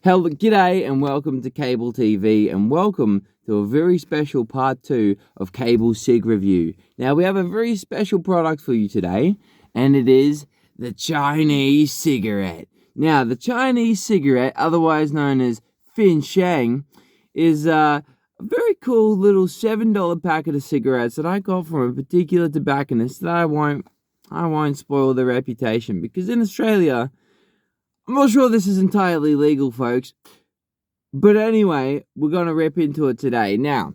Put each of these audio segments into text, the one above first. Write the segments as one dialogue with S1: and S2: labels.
S1: Hello, g'day and welcome to Kabal TV and welcome to a very special part 2 of Kabal Cig Review. Now we have a very special product for you today and it is the Chinese cigarette. Now the Chinese cigarette, otherwise known as Finsheng, is a very cool little $7 packet of cigarettes that I got from a particular tobacconist that I won't spoil their reputation because in Australia, I'm not sure this is entirely legal, folks. But anyway, we're going to rip into it today. Now,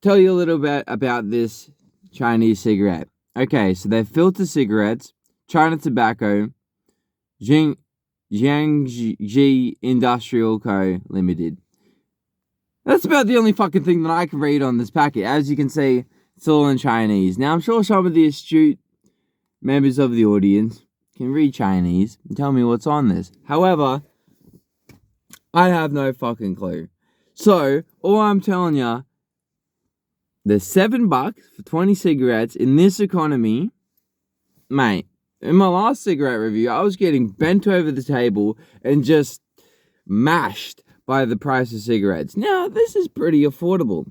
S1: tell you a little bit about this Chinese cigarette. Okay, so they're filter cigarettes, China Tobacco, Jiangxi Industrial Co. Limited. That's about the only fucking thing that I can read on this packet. As you can see, it's all in Chinese. Now, I'm sure some of the astute members of the audience can read Chinese and tell me what's on this. However, I have no fucking clue. So, all I'm telling ya, there's $7 for 20 cigarettes in this economy. Mate, in my last cigarette review, I was getting bent over the table and just mashed by the price of cigarettes. Now, this is pretty affordable.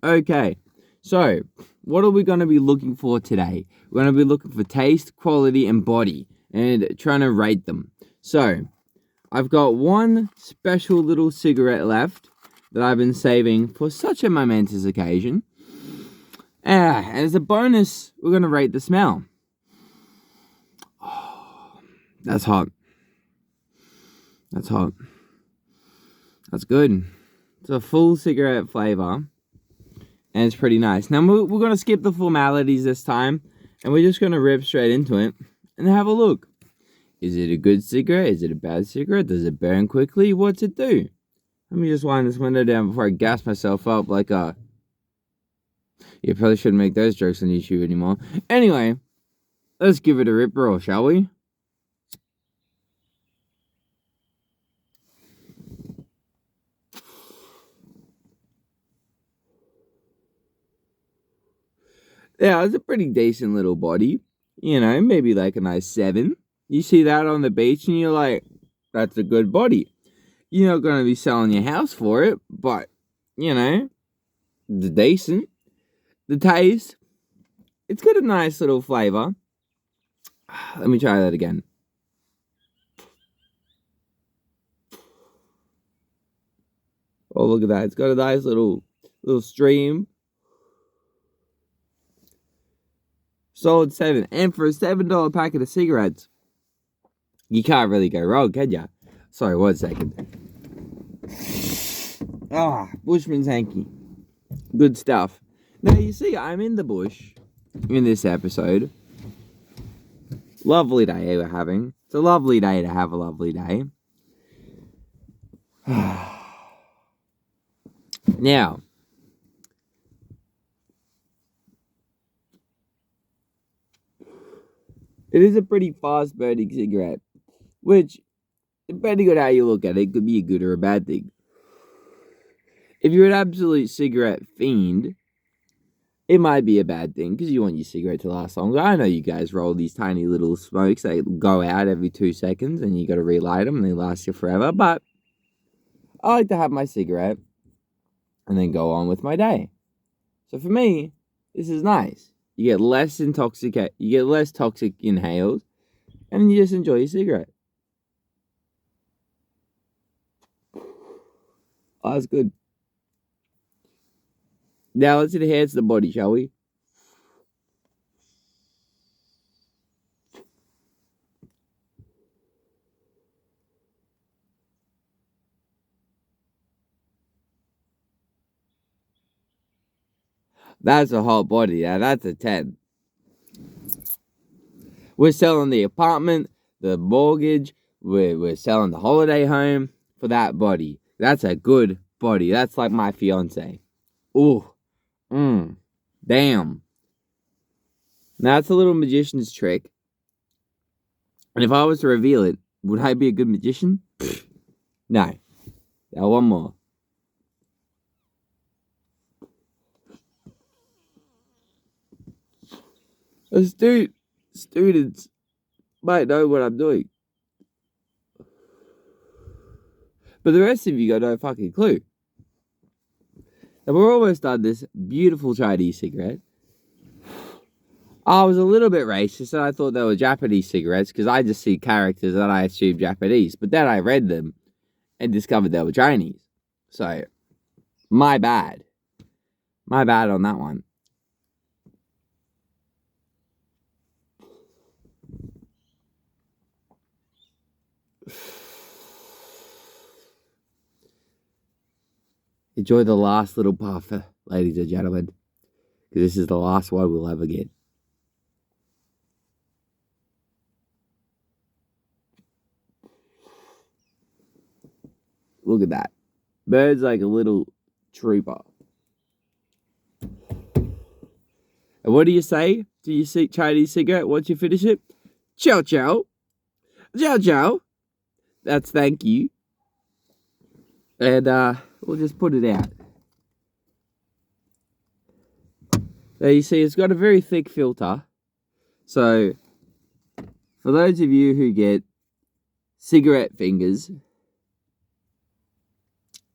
S1: Okay, so, what are we going to be looking for today? We're going to be looking for taste, quality, and body, and trying to rate them. So, I've got one special little cigarette left that I've been saving for such a momentous occasion. And as a bonus, we're going to rate the smell. Oh, that's hot. That's hot. That's good. It's a full cigarette flavor. And it's pretty nice. Now, we're going to skip the formalities this time. And we're just going to rip straight into it. And have a look. Is it a good cigarette? Is it a bad cigarette? Does it burn quickly? What's it do? Let me just wind this window down before I gas myself up like a... You probably shouldn't make those jokes on YouTube anymore. Anyway, let's give it a rip roll, shall we? Yeah, it's a pretty decent little body. You know, maybe like a nice 7. You see that on the beach and you're like, that's a good body. You're not going to be selling your house for it, but, you know, it's decent. The taste, it's got a nice little flavor. Let me try that again. Oh, look at that. It's got a nice little stream. Solid 7. And for a $7 packet of cigarettes, you can't really go wrong, can ya? Sorry, 1 second. Bushman's hanky. Good stuff. Now, you see, I'm in the bush in this episode. Lovely day we're having. It's a lovely day to have a lovely day. Now, it is a pretty fast-burning cigarette, which, depending on how you look at it, could be a good or a bad thing. If you're an absolute cigarette fiend, it might be a bad thing, because you want your cigarette to last longer. I know you guys roll these tiny little smokes, they go out every 2 seconds, and you got to relight them, and they last you forever, but I like to have my cigarette, and then go on with my day. So for me, this is nice. You get less toxic inhales, and you just enjoy your cigarette. Oh, that's good. Now let's enhance the body, shall we? That's a hot body. Now that's a 10. We're selling the apartment, the mortgage, we're selling the holiday home for that body. That's a good body. That's like my fiance. Ooh. Damn. Now, that's a little magician's trick. And if I was to reveal it, would I be a good magician? No. Now, one more. Students might know what I'm doing. But the rest of you got no fucking clue. And we're almost done this beautiful Chinese cigarette. I was a little bit racist and I thought they were Japanese cigarettes because I just see characters that I assume Japanese. But then I read them and discovered they were Chinese. So, my bad. My bad on that one. Enjoy the last little puff, ladies and gentlemen. Because this is the last one we'll ever get. Look at that. Bird's like a little trooper. And what do you say to your Chinese cigarette once you finish it? Ciao, ciao. Ciao, ciao. That's thank you. And we'll just put it out. There you see, it's got a very thick filter. So, for those of you who get cigarette fingers,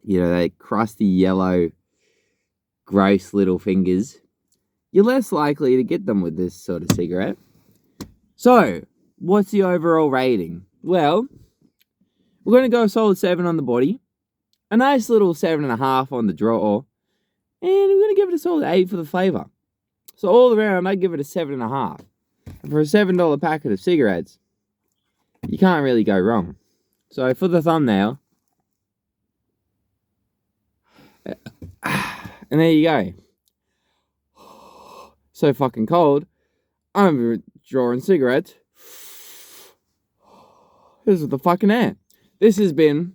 S1: you know, they crusty yellow, gross little fingers, you're less likely to get them with this sort of cigarette. So, what's the overall rating? Well, we're going to go a solid 7 on the body, a nice little 7.5 on the draw, and we're going to give it a solid 8 for the flavour. So all around, I give it a 7.5. And for a $7 packet of cigarettes, you can't really go wrong. So for the thumbnail, and there you go. So fucking cold, I'm drawing cigarettes. This is the fucking air. This has been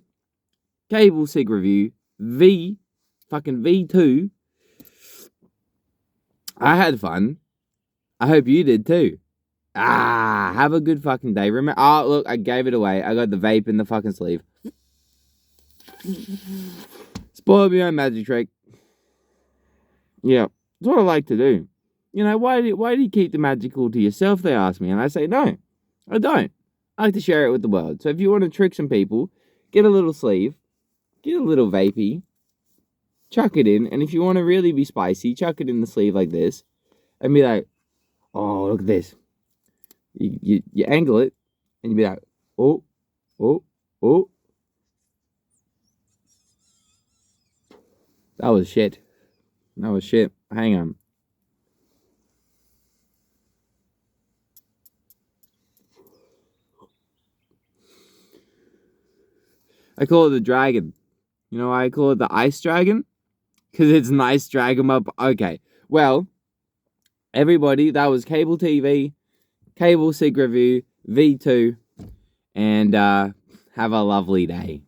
S1: Kabal Cig Review V2. I had fun. I hope you did too. Have a good fucking day. Remember, look, I gave it away. I got the vape in the fucking sleeve. Spoiled my own magic trick. Yeah, that's what I like to do. You know, why do you keep the magical to yourself, they ask me. And I say, no, I don't. I like to share it with the world. So if you want to trick some people, get a little sleeve, get a little vapey, chuck it in, and if you want to really be spicy, chuck it in the sleeve like this, and be like, oh, look at this. You angle it, and you be like, oh, oh, oh. That was shit. That was shit. Hang on. I call it the dragon. You know why I call it the ice dragon? Because it's nice, drag 'em up. Okay, well, everybody, that was Kabal TV, Kabal Cig Review V2, and have a lovely day.